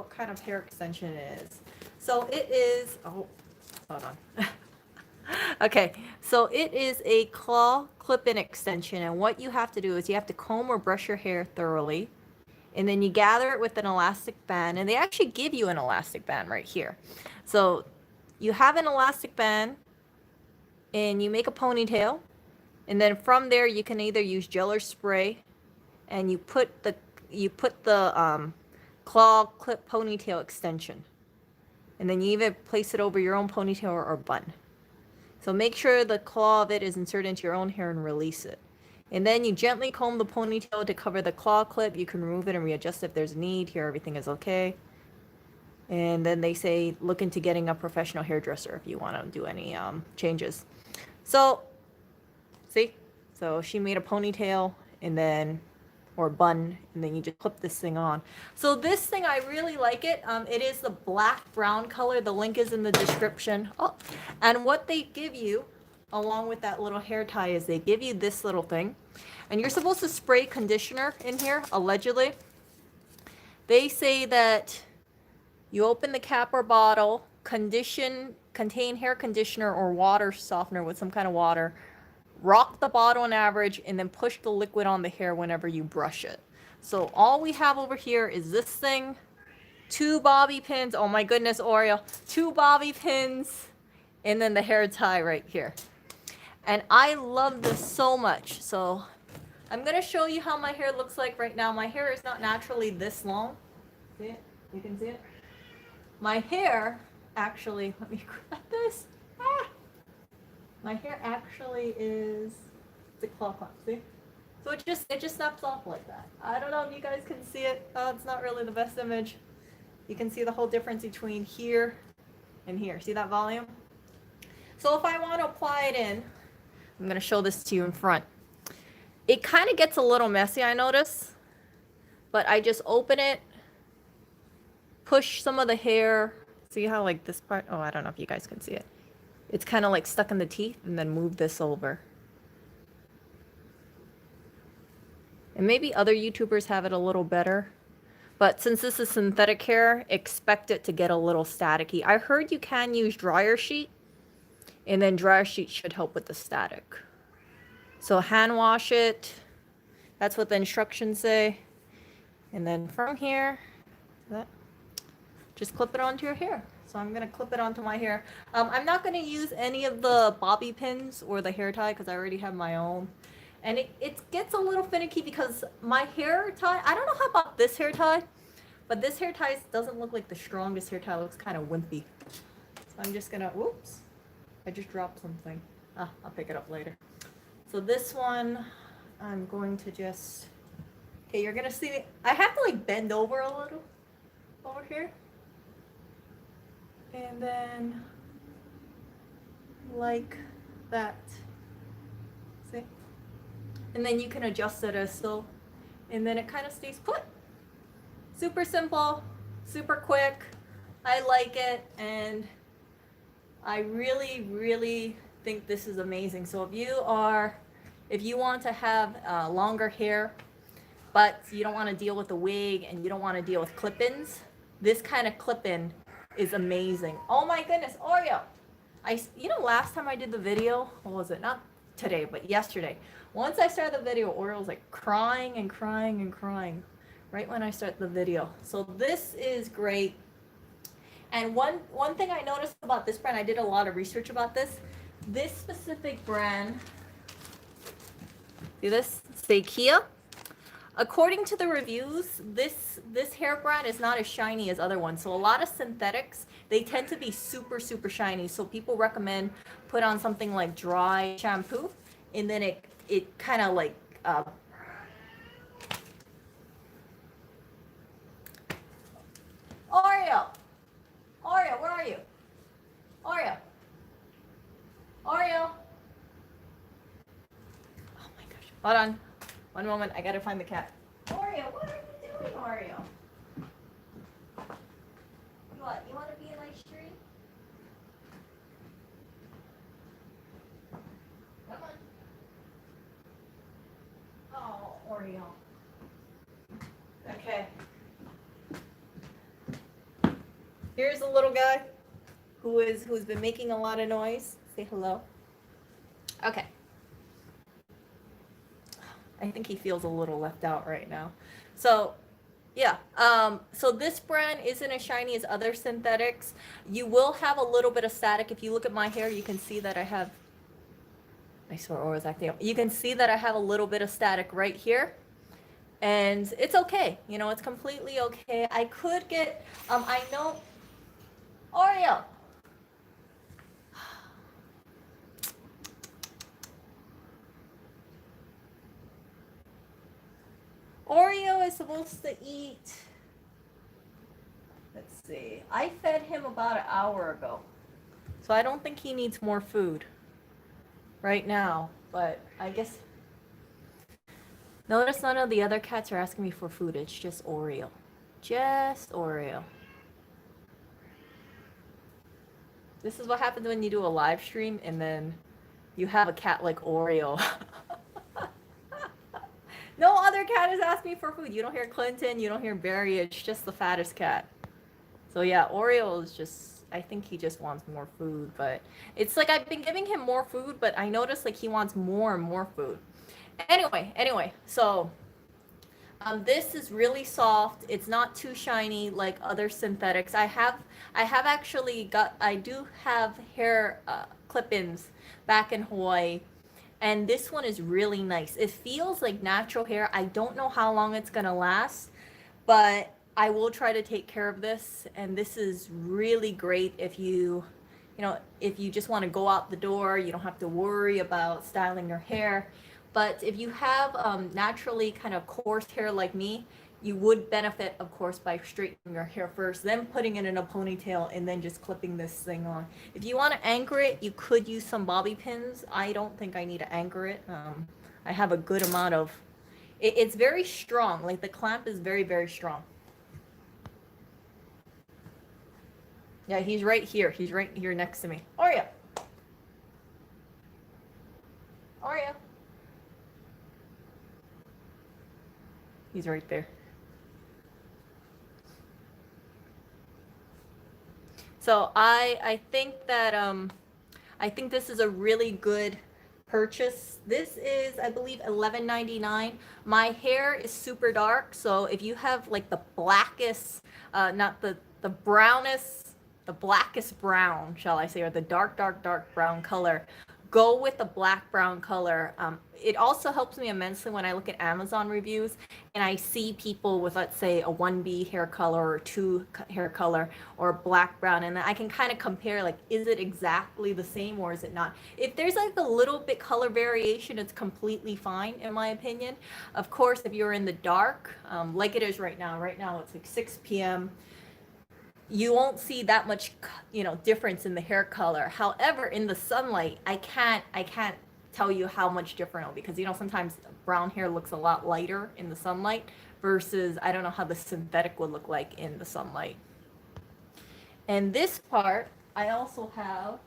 what kind of hair extension it is. So it is, oh, hold on. Okay, so it is a claw clip-in extension, and what you have to do is you have to comb or brush your hair thoroughly, and then you gather it with an elastic band, and they actually give you an elastic band right here. So you have an elastic band, and you make a ponytail, and then from there you can either use gel or spray, and you put the claw clip ponytail extension, and then you either place it over your own ponytail or bun. So make sure the claw of it is inserted into your own hair and release it. And then you gently comb the ponytail to cover the claw clip. You can remove it and readjust if there's a need. Here, everything is okay. And then they say, look into getting a professional hairdresser if you want to do any changes. So, see? So she made a ponytail and then, or bun, and then you just clip this thing on. So this thing, I really like it. It is the black brown color. The link is in the description. Oh, and what they give you along with that little hair tie is they give you this little thing, and you're supposed to spray conditioner in here, allegedly. They say that you open the cap or bottle, contain hair conditioner or water softener with some kind of water, rock the bottle on average, and then push the liquid on the hair whenever you brush it. So all we have over here is this thing, 2 bobby pins. Oh my goodness, Oreo. 2 bobby pins, and then the hair tie right here. And I love this so much. So I'm going to show you how my hair looks like right now. My hair is not naturally this long. See it? You can see it? My hair, actually, let me grab this. Ah! My hair actually is the claw clamp, see? So it just snaps off like that. I don't know if you guys can see it. Oh, it's not really the best image. You can see the whole difference between here and here. See that volume? So if I want to apply it in, I'm going to show this to you in front. It kind of gets a little messy, I notice. But I just open it, push some of the hair. See how like this part? Oh, I don't know if you guys can see it. It's kind of like stuck in the teeth, and then move this over. And maybe other YouTubers have it a little better. But since this is synthetic hair, expect it to get a little staticky. I heard you can use dryer sheet, and then dryer sheet should help with the static. So hand wash it. That's what the instructions say. And then from here, just clip it onto your hair. So I'm going to clip it onto my hair. I'm not going to use any of the bobby pins or the hair tie because I already have my own. And it gets a little finicky because my hair tie, I don't know how about this hair tie, but this hair tie doesn't look like the strongest hair tie. It looks kind of wimpy. So I'm just going to, whoops, I just dropped something. I'll pick it up later. So this one, I'm going to just, okay, you're going to see, I have to like bend over a little over here. And then like that. See? And then you can adjust it as so, and then it kind of stays put. Super simple, super quick. I like it, and I really, really think this is amazing. So if you want to have longer hair, but you don't want to deal with the wig and you don't want to deal with clip-ins, this kind of clip-in is amazing. Oh my goodness, Oreo. Last time I did the video, what was it? Not today, but yesterday. Once I started the video, Oreo was like crying and crying and crying right when I start the video. So this is great. And one thing I noticed about this brand, I did a lot of research about this. This specific brand, see this? Seikea. According to the reviews, this hair brand is not as shiny as other ones. So a lot of synthetics, they tend to be super, super shiny. So people recommend put on something like dry shampoo, and then it kind of like Oreo, where are you? Oreo. Oh my gosh. Hold on. One moment, I gotta find the cat. Oreo, what are you doing, Oreo? You want to be in my street? Come on. Oh, Oreo. Okay. Here's a little guy who's been making a lot of noise. Say hello. Okay. I think he feels a little left out right now. So yeah, so this brand isn't as shiny as other synthetics. You will have a little bit of static. If you look at my hair, you can see that I swear Aura's acting up. You can see that I have a little bit of static right here. And it's okay. You know, it's completely okay. I could get, I know, Oreo. Oreo is supposed to eat, let's see, I fed him about an hour ago. So I don't think he needs more food right now, but I guess, notice none of the other cats are asking me for food. It's just Oreo. Just Oreo. This is what happens when you do a live stream and then you have a cat like Oreo. No other cat has asked me for food. You don't hear Clinton, you don't hear Barry, it's just the fattest cat. So yeah, Oreo is just, I think he just wants more food, but it's like I've been giving him more food, but I noticed like he wants more and more food. Anyway, so this is really soft. It's not too shiny like other synthetics. I do have hair clip-ins back in Hawaii. And this one is really nice. It feels like natural hair. I don't know how long it's gonna last, but I will try to take care of this. And this is really great if if you just want to go out the door, you don't have to worry about styling your hair. But if you have naturally kind of coarse hair like me, you would benefit, of course, by straightening your hair first, then putting it in a ponytail, and then just clipping this thing on. If you want to anchor it, you could use some bobby pins. I don't think I need to anchor it. I have a good amount of, it's very strong. Like the clamp is very, very strong. Yeah, he's right here. He's right here next to me. Oreo. Oreo. He's right there. So I think that I think this is a really good purchase. This is, I believe, $11.99. My hair is super dark, so if you have like the blackest, not the brownest, the blackest brown, shall I say, or the dark brown color, go with the black brown color. It also helps me immensely when I look at Amazon reviews and I see people with, let's say, a 1B hair color or 2 hair color or black brown, and I can kind of compare, like, is it exactly the same or is it not? If there's like a little bit color variation, it's completely fine in my opinion. Of course, if you're in the dark, like it is right now it's like 6 p.m. you won't see that much, difference in the hair color. However, in the sunlight, I can't tell you how much different, because sometimes brown hair looks a lot lighter in the sunlight versus I don't know how the synthetic would look like in the sunlight. And this part I also have,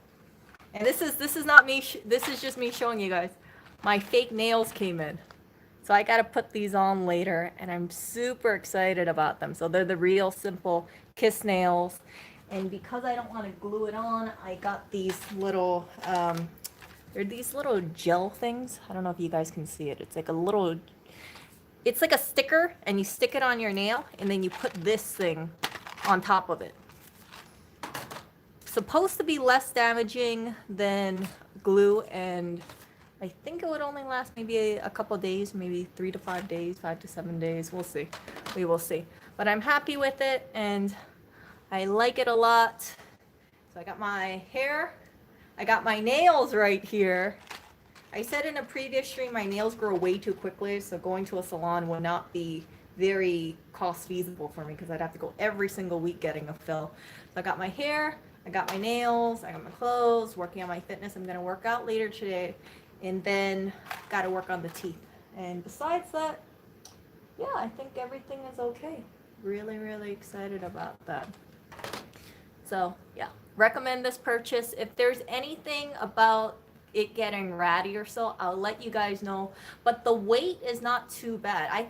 and this is not me, this is just me showing you guys. My fake nails came in. So I got to put these on later, and I'm super excited about them. So they're the real simple kiss nails. And because I don't want to glue it on, I got these little, they're these little gel things. I don't know if you guys can see it. It's like a sticker, and you stick it on your nail, and then you put this thing on top of it. Supposed to be less damaging than glue, and I think it would only last maybe a couple days, maybe 3 to 5 days, 5 to 7 days. We'll see. We will see. But I'm happy with it, and I like it a lot. So I got my hair. I got my nails right here. I said in a previous stream, my nails grow way too quickly, so going to a salon would not be very cost feasible for me because I'd have to go every single week getting a fill. So I got my hair, I got my nails, I got my clothes, working on my fitness. I'm going to work out later today. And then got to work on the teeth. And besides that, yeah, I think everything is okay. Really, really excited about that. So yeah, recommend this purchase. If there's anything about it getting ratty or so, I'll let you guys know. But the weight is not too bad. I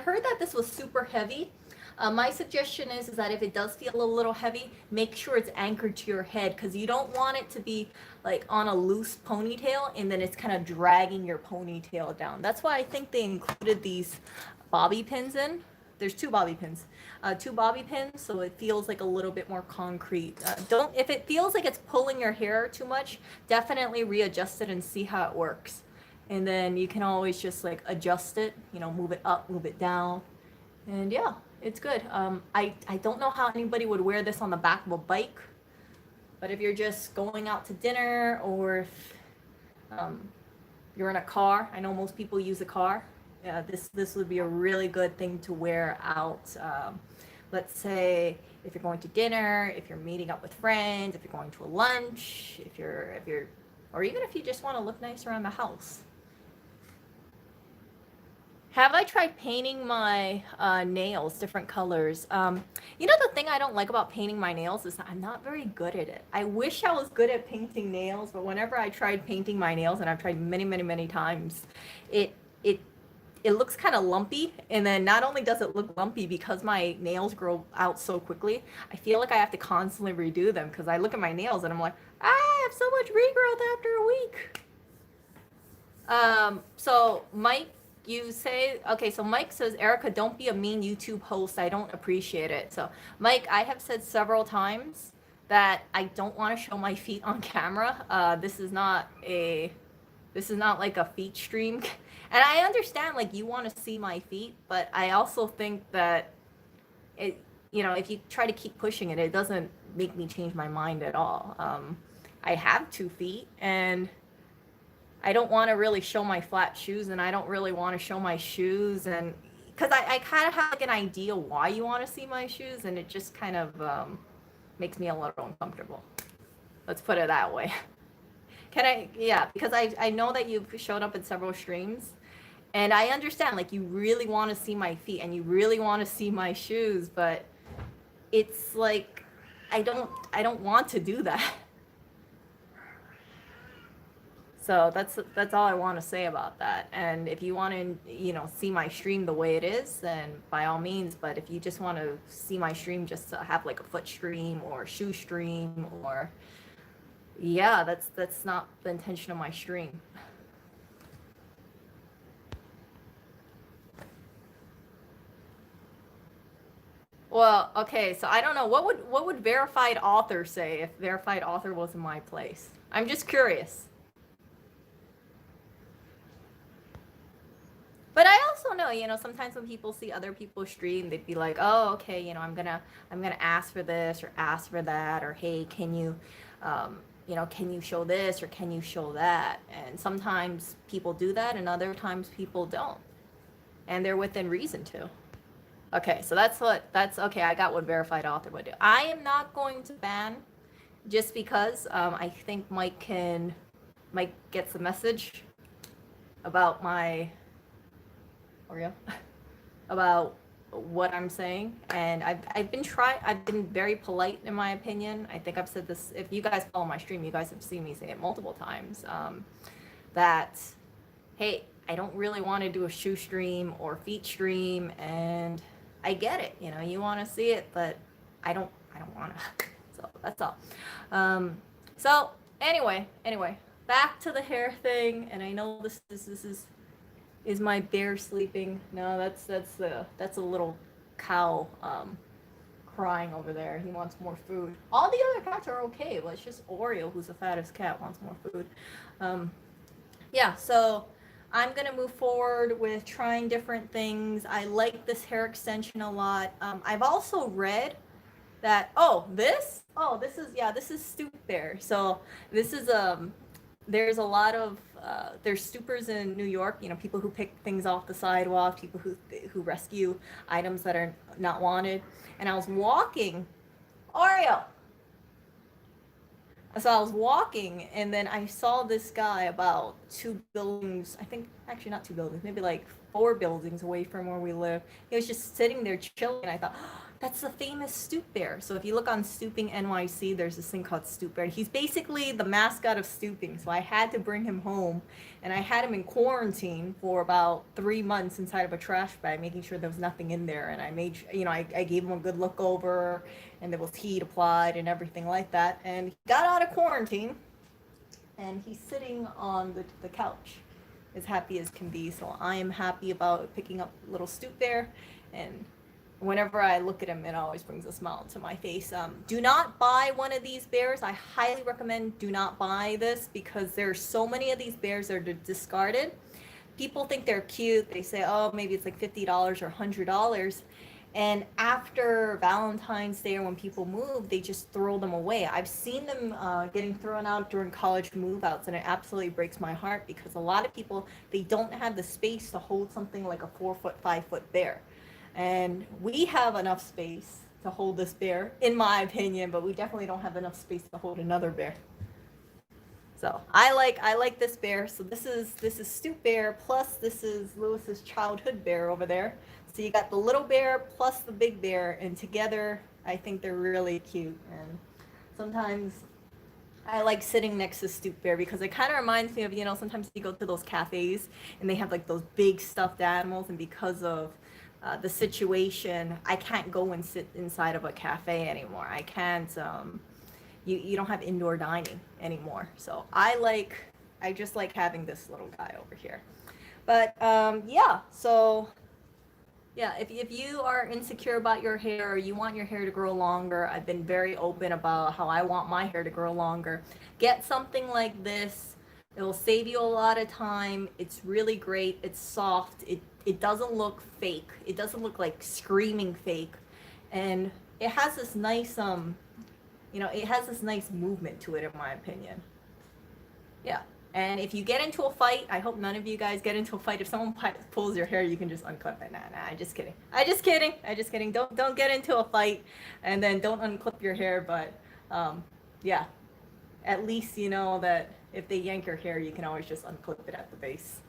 heard that this was super heavy. My suggestion is that if it does feel a little heavy, make sure it's anchored to your head, because you don't want it to be like on a loose ponytail and then it's kind of dragging your ponytail down. That's why I think they included these bobby pins in. There's two bobby pins, so it feels like a little bit more concrete. Don't, if it feels like it's pulling your hair too much, definitely readjust it and see how it works. And then you can always just like adjust it, you know, move it up, move it down. And yeah, it's good. I don't know how anybody would wear this on the back of a bike, but if you're just going out to dinner, or if you're in a car, I know most people use a car. Yeah, this would be a really good thing to wear out. Let's say if you're going to dinner, if you're meeting up with friends, if you're going to a lunch, if you're, or even if you just want to look nice around the house. Have I tried painting my nails different colors? You know, the thing I don't like about painting my nails is that I'm not very good at it. I wish I was good at painting nails, but whenever I tried painting my nails, and I've tried many times, it looks kind of lumpy. And then not only does it look lumpy, because my nails grow out so quickly, I feel like I have to constantly redo them, because I look at my nails and I'm like, I have so much regrowth after a week. So Mike, you say, okay, so Mike says, Erica, don't be a mean YouTube host. I don't appreciate it. So Mike, I have said several times that I don't want to show my feet on camera. This is not like a feet stream. And I understand, like, you want to see my feet, but I also think that it, you know, if you try to keep pushing it, it doesn't make me change my mind at all. I have 2 feet, and I don't want to really show my flat shoes, and I don't really want to show my shoes, and because I kind of have like an idea why you want to see my shoes, and it just kind of makes me a little uncomfortable. Let's put it that way. Can I? Yeah, because I know that you've showed up in several streams, and I understand, like, you really want to see my feet and you really want to see my shoes, but it's like I don't want to do that. So that's all I want to say about that. And if you want to, you know, see my stream the way it is, then by all means. But if you just want to see my stream just to have like a foot stream or shoe stream, or yeah, that's not the intention of my stream. Well, okay, so I don't know, what would verified author say if verified author was in my place? I'm just curious. But I also know, you know, sometimes when people see other people stream, they'd be like, oh, okay, you know, I'm gonna ask for this or ask for that, or hey, can you, you know, can you show this or can you show that? And sometimes people do that, and other times people don't, and they're within reason to. Okay, so that's okay. I got what verified author would do. I am not going to ban, just because I think Mike gets the message about my Oreo about what I'm saying, and I've been very polite in my opinion. I think I've said this, if you guys follow my stream, you guys have seen me say it multiple times, that hey, I don't really want to do a shoe stream or feet stream, and I get it, you know, you want to see it, but I don't want to. So that's all. So anyway, back to the hair thing, and I know this is my bear sleeping. No, that's a little cow crying over there. He wants more food. All the other cats are okay, but it's just Oreo, who's the fattest cat, wants more food. Yeah, so I'm gonna move forward with trying different things. I like this hair extension a lot. I've also read that, this is stoop bear. So this is there's a lot of there's stoopers in New York, you know, people who pick things off the sidewalk, people who rescue items that are not wanted. And I was walking, Oreo. So I was walking, and then I saw this guy about 2 buildings, I think, actually not 2 buildings, maybe like 4 buildings away from where we live. He was just sitting there chilling, and I thought, That's the famous Stoop Bear. So if you look on Stooping NYC, there's this thing called Stoop Bear. He's basically the mascot of stooping. So I had to bring him home, and I had him in quarantine for about 3 months inside of a trash bag, making sure there was nothing in there. And I made, I gave him a good look over, and there was heat applied and everything like that. And he got out of quarantine, and he's sitting on the couch, as happy as can be. So I am happy about picking up little Stoop Bear, and whenever I look at him, it always brings a smile to my face. Do not buy one of these bears. I highly recommend do not buy this, because there's so many of these bears that are discarded. People think they're cute. They say, oh, maybe it's like $50 or $100. And after Valentine's Day, or when people move, they just throw them away. I've seen them getting thrown out during college move-outs, and it absolutely breaks my heart, because a lot of people, they don't have the space to hold something like a 4-foot, 5-foot bear. And we have enough space to hold this bear, in my opinion, but we definitely don't have enough space to hold another bear. So I like this bear. So this is Stoop Bear, plus this is Lewis's childhood bear over there. So you got the little bear plus the big bear, and together I think they're really cute. And sometimes I like sitting next to Stoop Bear, because it kind of reminds me of, sometimes you go to those cafes and they have like those big stuffed animals, and because of the situation, I can't go and sit inside of a cafe anymore. I can't, you don't have indoor dining anymore. So I just like having this little guy over here. But yeah, so yeah, if you are insecure about your hair, or you want your hair to grow longer, I've been very open about how I want my hair to grow longer. Get something like this. It will save you a lot of time. It's really great. It's soft. It doesn't look fake. It doesn't look like screaming fake. And it has this nice, it has this nice movement to it, in my opinion. Yeah. And if you get into a fight, I hope none of you guys get into a fight. If someone pulls your hair, you can just unclip it. Nah, I'm just kidding. I just kidding. Don't get into a fight, and then don't unclip your hair. But yeah, at least you know that if they yank your hair, you can always just unclip it at the base.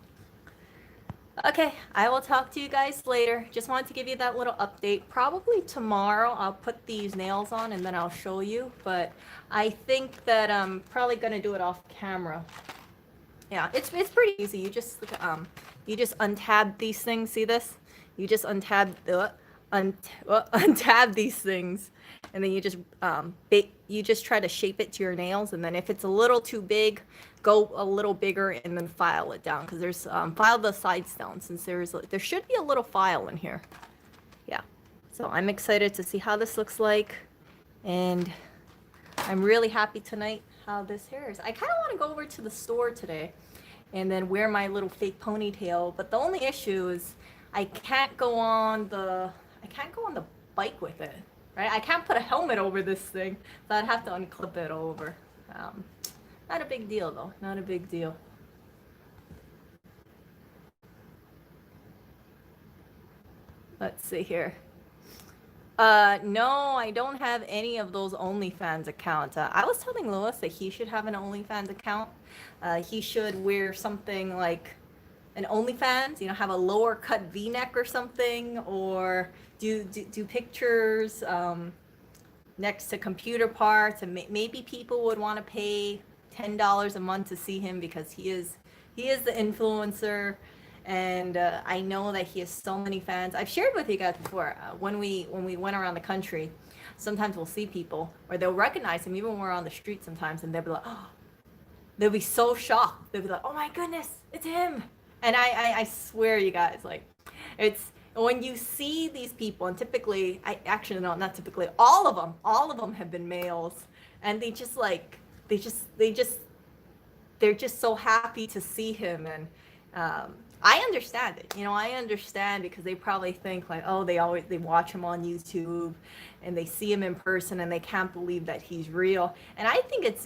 Okay, I will talk to you guys later. Just wanted to give you that little update. Probably tomorrow I'll put these nails on, and then I'll show you. But I think that I'm probably gonna do it off camera. Yeah, it's pretty easy. You just untab these things. See this? You just untab these things, and then you just try to shape it to your nails. And then if it's a little too big, go a little bigger, and then file it down, because there's file the sides down, since there should be a little file in here. Yeah, so I'm excited to see how this looks like, and I'm really happy tonight how this hair is. I kind of want to go over to the store today and then wear my little fake ponytail, but the only issue is I can't go on the bike with it, right? I can't put a helmet over this thing, so I'd have to unclip it over. Not a big deal though, not a big deal. Let's see here. No, I don't have any of those OnlyFans accounts. I was telling Lewis that he should have an OnlyFans account. He should wear something like an OnlyFans, have a lower cut V-neck or something, or do pictures next to computer parts, and maybe people would want to pay $10 a month to see him, because he is the influencer. And I know that he has so many fans. I've shared with you guys before, when we went around the country, sometimes we'll see people, or they'll recognize him even when we're on the street sometimes, and they'll be like, oh, they'll be so shocked. They'll be like, oh my goodness, it's him. And I swear, you guys, like, it's when you see these people, and typically, not typically, all of them have been males, and they're just so happy to see him. And I understand it. I understand, because they probably think like, oh, they watch him on YouTube and they see him in person and they can't believe that he's real. And I think it's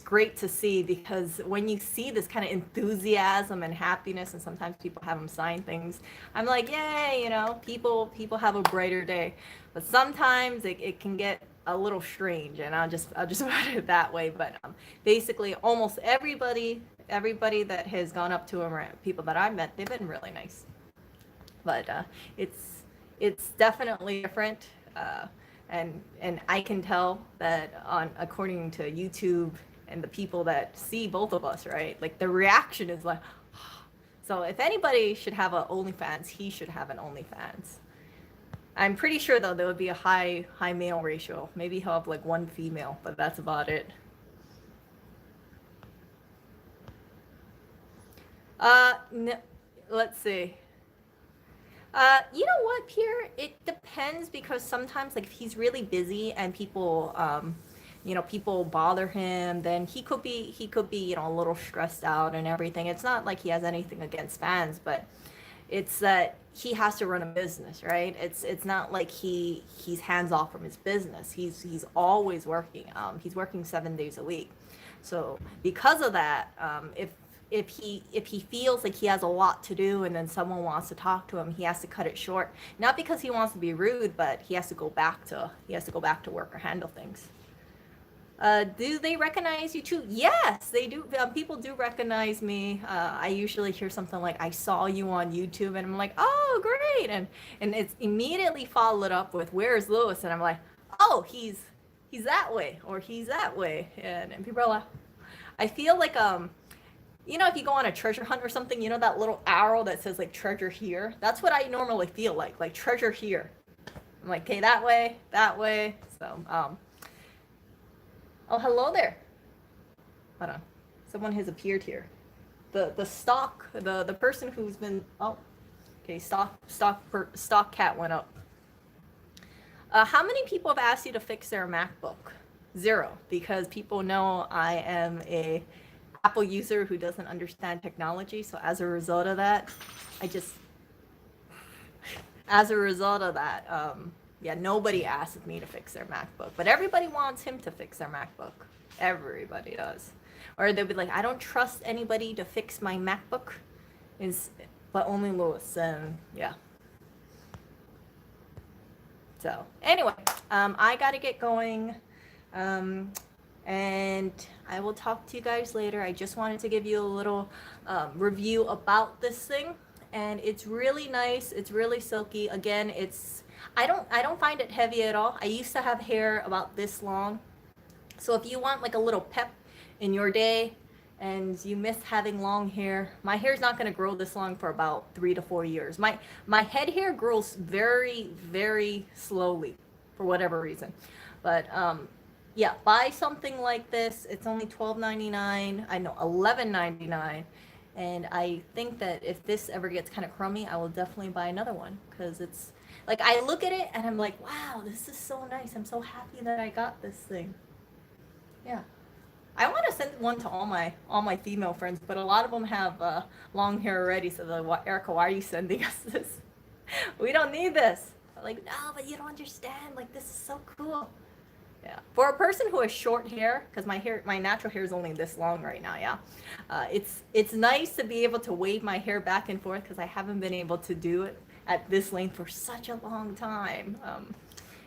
great to see, because when you see this kind of enthusiasm and happiness, and sometimes people have them sign things, I'm like, yay, people have a brighter day. But sometimes it can get a little strange, and I'll just put it that way. But basically, almost everybody that has gone up to him, or people that I've met, they've been really nice. But it's definitely different. And I can tell that on according to YouTube and the people that see both of us, right? Like the reaction is like, so if anybody should have an OnlyFans, he should have an OnlyFans. I'm pretty sure though there would be a high male ratio. Maybe he'll have like one female, but that's about it. Let's see. You know what, Pierre? It depends because sometimes, like, if he's really busy and people, people bother him, then he could be, a little stressed out and everything. It's not like he has anything against fans, but it's that he has to run a business, right? It's not like he's hands off from his business. He's always working. He's working 7 days a week. So because of that, if he feels like he has a lot to do and then someone wants to talk to him, he has to cut it short. Not because he wants to be rude, but he has to go back to work or handle things. Do they recognize you too? Yes, they do. People do recognize me. I usually hear something like, "I saw you on YouTube," and I'm like, "Oh, great!" And it's immediately followed up with, "Where's Lewis?" And I'm like, "Oh, he's that way, or he's that way." And people are like, I feel like if you go on a treasure hunt or something, that little arrow that says like treasure here. That's what I normally feel like treasure here. I'm like, okay, that way. So oh, hello there. Hold on. Someone has appeared here. The person who's been, oh, okay, stock cat went up. How many people have asked you to fix their MacBook? 0, because people know I am a Apple user who doesn't understand technology. So as a result of that, nobody asked me to fix their MacBook, but everybody wants him to fix their MacBook. Everybody does. Or they'll be like, I don't trust anybody to fix my MacBook, but only Lewis. And yeah. So anyway, I gotta get going. And I will talk to you guys later. I just wanted to give you a little review about this thing, and it's really nice. It's really silky. Again, I don't find it heavy at all. I used to have hair about this long, so if you want like a little pep in your day and you miss having long hair, my hair's not going to grow this long for about 3 to 4 years. My head hair grows very, very slowly for whatever reason, but yeah, buy something like this. It's only $12.99. I know, $11.99. And I think that if this ever gets kind of crummy, I will definitely buy another one, because it's like, I look at it and I'm like, wow, this is so nice. I'm so happy that I got this thing. Yeah. I want to send one to all my female friends, but a lot of them have long hair already. So they're like, Erica, why are you sending us this? We don't need this. I'm like, no, but you don't understand. Like, this is so cool. Yeah. For a person who has short hair, because my natural hair is only this long right now. Yeah. It's nice to be able to wave my hair back and forth, because I haven't been able to do it at this length for such a long time.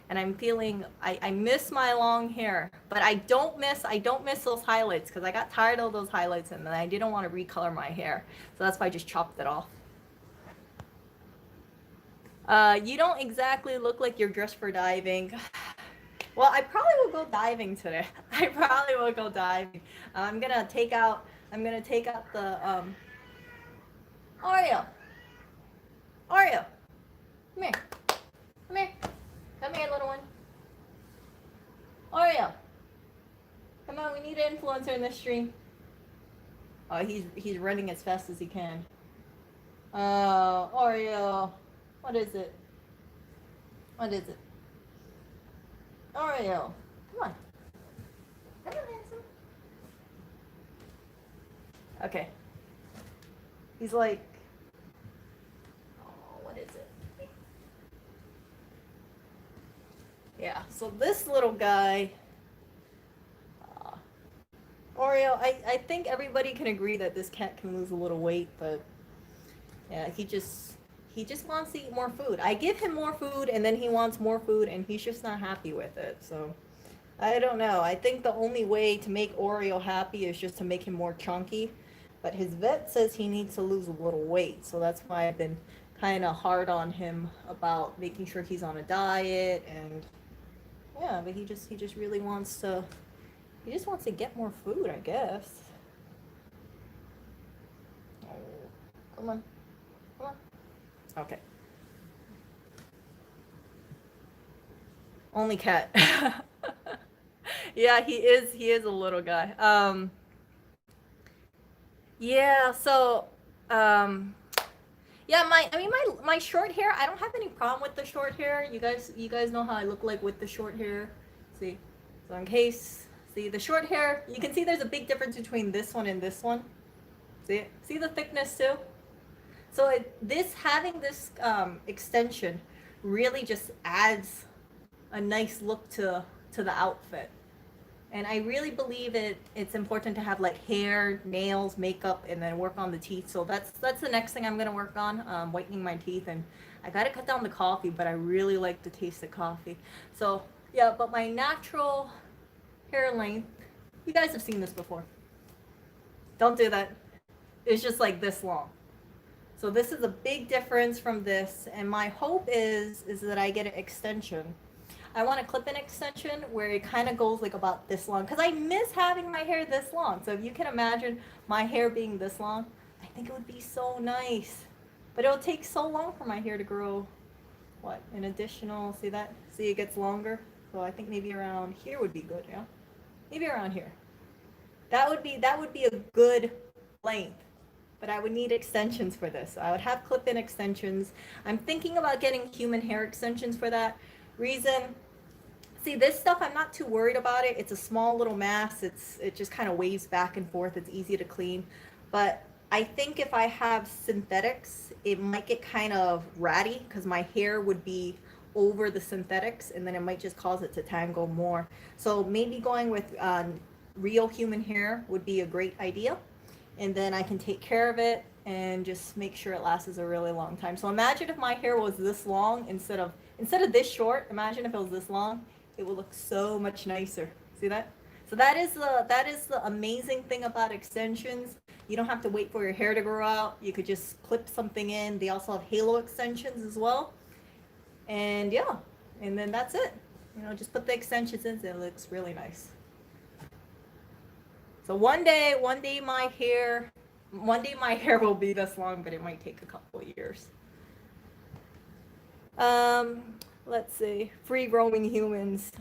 And I'm feeling, I miss my long hair, but I don't miss those highlights, because I got tired of those highlights and then I didn't want to recolor my hair. So that's why I just chopped it off. You don't exactly look like you're dressed for diving. Well, I probably will go diving today. I'm gonna take out the Oreo. Come here, little one. Oreo. Come on, we need an influencer in this stream. Oh, he's running as fast as he can. Oreo. What is it? Oreo, come on. Come on, handsome. Okay. He's like, oh, what is it? Yeah, so this little guy, Oreo, I think everybody can agree that this cat can lose a little weight, but yeah, he just wants to eat more food. I give him more food and then he wants more food and he's just not happy with it. So I don't know. I think the only way to make Oreo happy is just to make him more chunky. But his vet says he needs to lose a little weight. So that's why I've been kind of hard on him about making sure he's on a diet, and yeah, but he just really wants to, he just wants to get more food, I guess. Oh, come on, come on. Okay. Only cat. Yeah, he is a little guy. Yeah, so um yeah, my short hair, I don't have any problem with the short hair. You guys know how I look like with the short hair. See? So in case, see the short hair, you can see there's a big difference between this one and this one. See? See the thickness too? So this having this extension really just adds a nice look to the outfit. And I really believe it's important to have like hair, nails, makeup, and then work on the teeth. So that's the next thing I'm gonna work on, whitening my teeth. And I gotta cut down the coffee, but I really like the taste of coffee. So yeah, but my natural hair length, you guys have seen this before. Don't do that. It's just like this long. So this is a big difference from this. And my hope is that I get an extension. I want a clip-in extension where it kind of goes like about this long, because I miss having my hair this long. So if you can imagine my hair being this long, I think it would be so nice. But it'll take so long for my hair to grow, what, an additional, see that? See, it gets longer. So I think maybe around here would be good, yeah? Maybe around here. That would be a good length. But I would need extensions for this. So I would have clip-in extensions. I'm thinking about getting human hair extensions for that reason. See, this stuff, I'm not too worried about it. It's a small little mass. It just kind of waves back and forth. It's easy to clean. But I think if I have synthetics, it might get kind of ratty because my hair would be over the synthetics, and then it might just cause it to tangle more. So maybe going with real human hair would be a great idea. And then I can take care of it and just make sure it lasts a really long time. So imagine if my hair was this long instead of this short. Imagine if it was this long. It would look so much nicer. See that? So that is the amazing thing about extensions. You don't have to wait for your hair to grow out. You could just clip something in. They also have halo extensions as well. And yeah, and then that's it. You know, just put the extensions in, and it looks really nice. So one day my hair will be this long, but it might take a couple of years. Let's see, free roaming humans.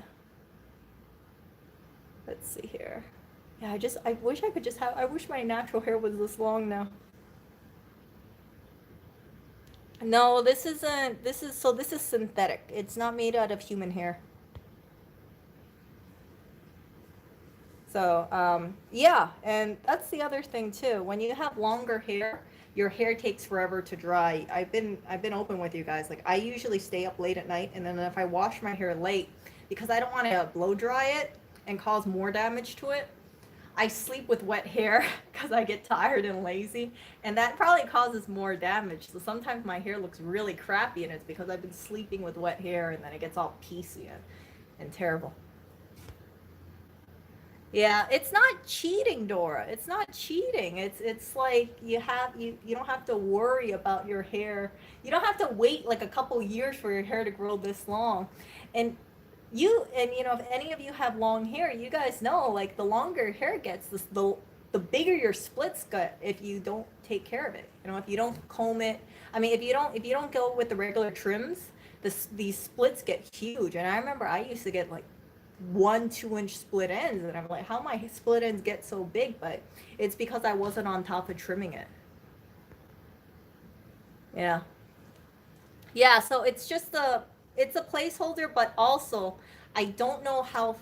Let's see here. Yeah, I wish I could just have, I wish my natural hair was this long now. No, this is synthetic. It's not made out of human hair. So yeah, and that's the other thing too. When you have longer hair, your hair takes forever to dry. I've been open with you guys. Like I usually stay up late at night, and then if I wash my hair late, because I don't want to blow dry it and cause more damage to it, I sleep with wet hair because I get tired and lazy, and that probably causes more damage. So sometimes my hair looks really crappy, and it's because I've been sleeping with wet hair, and then it gets all piecey and terrible. Yeah, it's not cheating, Dora. It's not cheating. It's like you don't have to worry about your hair. You don't have to wait like a couple years for your hair to grow this long. And you know, if any of you have long hair, you guys know like the longer hair gets, the bigger your splits get if you don't take care of it. You know, if you don't comb it. I mean, if you don't go with the regular trims, these splits get huge. And I remember I used to get like 1-2 inch split ends, and I'm like, how my split ends get so big? But it's because I wasn't on top of trimming it. Yeah, so it's a placeholder, but also I don't know how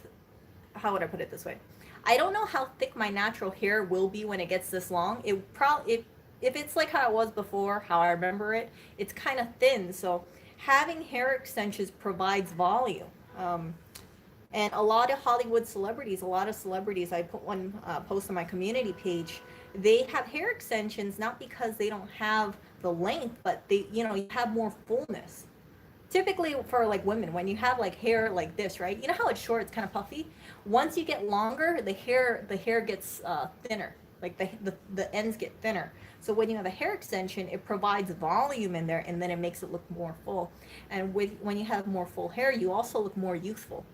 would I put it this way, I don't know how thick my natural hair will be when it gets this long. It probably, if it's like how it was before, how I remember it, it's kind of thin. So having hair extensions provides volume. And a lot of Hollywood celebrities, I put one post on my community page, they have hair extensions not because they don't have the length, but you have more fullness. Typically for like women, when you have like hair like this, right? You know how it's short, it's kind of puffy. Once you get longer, the hair gets thinner. Like the ends get thinner. So when you have a hair extension, it provides volume in there, and then it makes it look more full. And when you have more full hair, you also look more youthful.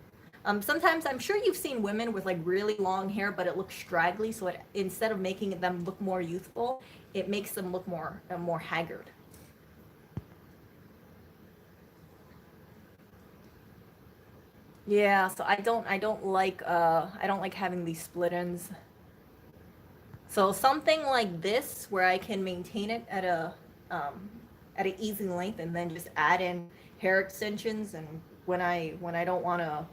Sometimes I'm sure you've seen women with like really long hair, but it looks straggly. So instead of making them look more youthful, it makes them look more haggard. Yeah, so I don't like having these split ends. So something like this, where I can maintain it um, at an easy length, and then just add in hair extensions. And when I don't want to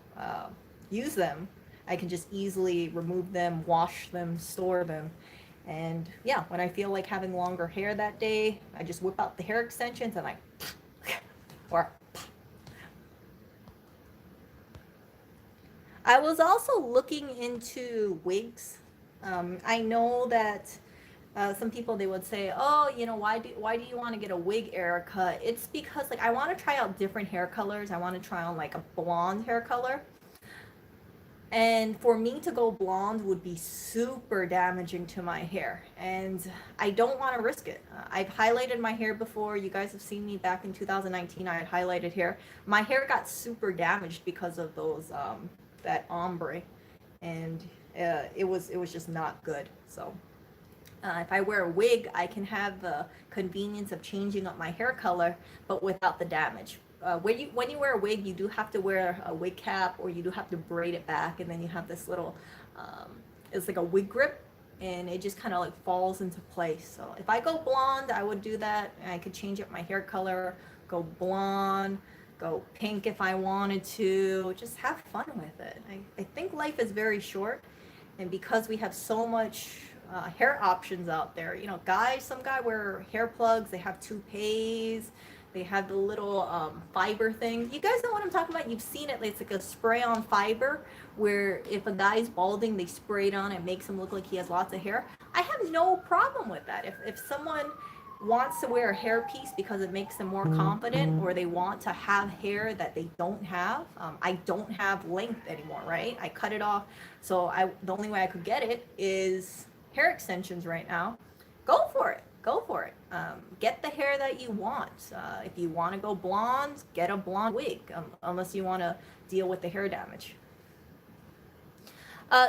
use them, I can just easily remove them, wash them, store them. And yeah, when I feel like having longer hair that day, I just whip out the hair extensions and I, or I was also looking into wigs. I know that some people, they would say, "Oh, why do you want to get a wig haircut?" It's because like I want to try out different hair colors. I want to try on like a blonde hair color. And for me to go blonde would be super damaging to my hair. And I don't want to risk it. I've highlighted my hair before. You guys have seen me back in 2019. I had highlighted hair. My hair got super damaged because of that ombre. And it was just not good. So if I wear a wig, I can have the convenience of changing up my hair color, but without the damage. When you wear a wig, you do have to wear a wig cap, or you do have to braid it back, and then you have this little, it's like a wig grip, and it just kind of like falls into place. So if I go blonde, I would do that, and I could change up my hair color, go blonde, go pink if I wanted to, just have fun with it. I think life is very short, and because we have so much hair options out there, some guy wear hair plugs, they have toupees, they have the little fiber thing. You guys know what I'm talking about? You've seen it. It's like a spray on fiber, where if a guy's balding, they spray it on. It makes him look like he has lots of hair. I have no problem with that. If someone wants to wear a hair piece because it makes them more confident, or they want to have hair that they don't have. I don't have length anymore, right? I cut it off. So the only way I could get it is hair extensions right now. Go for it. Go for it. Get the hair that you want. If you want to go blonde, get a blonde wig, unless you want to deal with the hair damage.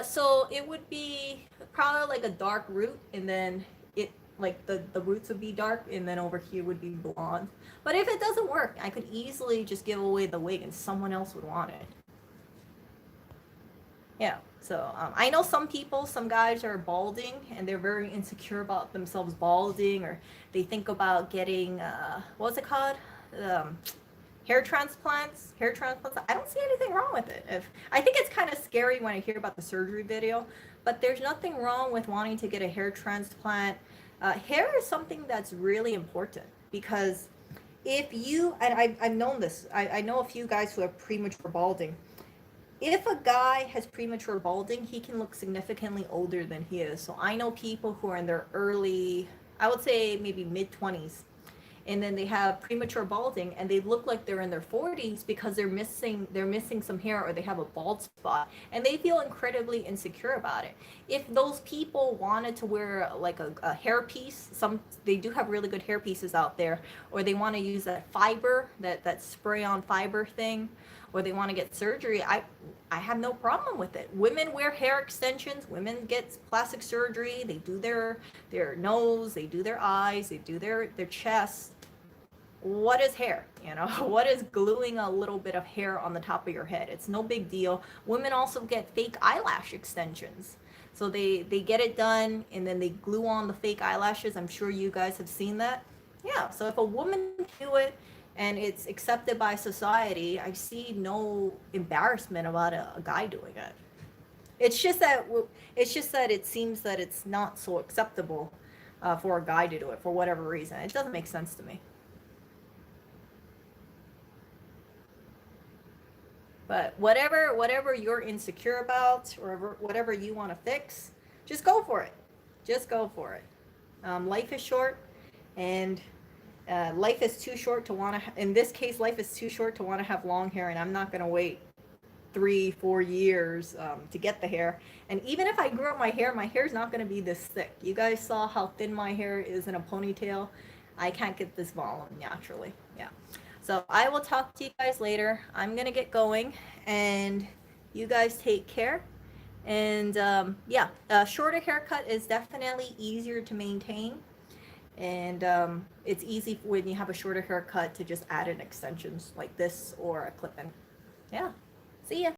So it would be probably like a dark root, and then it like the roots would be dark, and then over here would be blonde. But if it doesn't work, I could easily just give away the wig and someone else would want it. Yeah. So I know some guys are balding and they're very insecure about themselves balding, or they think about getting what's it called? Hair transplants. Hair transplants. I don't see anything wrong with it. I think it's kind of scary when I hear about the surgery video, but there's nothing wrong with wanting to get a hair transplant. Hair is something that's really important, because if you, and I've known this, I know a few guys who have premature balding. If a guy has premature balding, he can look significantly older than he is. So I know people who are in their early, I would say maybe mid 20s, and then they have premature balding, and they look like they're in their 40s because they're missing some hair, or they have a bald spot, and they feel incredibly insecure about it. If those people wanted to wear like a hair piece, they do have really good hair pieces out there, or they want to use that fiber, that spray on fiber thing, or they want to get surgery, I have no problem with it. Women wear hair extensions, women get plastic surgery, they do their nose, they do their eyes, they do their chest. What is hair? What is gluing a little bit of hair on the top of your head? It's no big deal. Women also get fake eyelash extensions. So they get it done, and then they glue on the fake eyelashes. I'm sure you guys have seen that. Yeah, so if a woman can do it and it's accepted by society, I see no embarrassment about a guy doing it. It's just that it seems that it's not so acceptable for a guy to do it for whatever reason. It doesn't make sense to me. But whatever you're insecure about, or whatever you want to fix, just go for it. Just go for it. Life is short, and life is too short to want to. In this case, life is too short to want to have long hair, and I'm not gonna wait 3-4 years to get the hair. And even if I grew up my hair is not going to be this thick. You guys saw how thin my hair is in a ponytail. I can't get this volume naturally. Yeah. So I will talk to you guys later. I'm going to get going, and you guys take care. And yeah, a shorter haircut is definitely easier to maintain. And it's easy when you have a shorter haircut to just add in extensions like this or a clip-in. Yeah. See ya.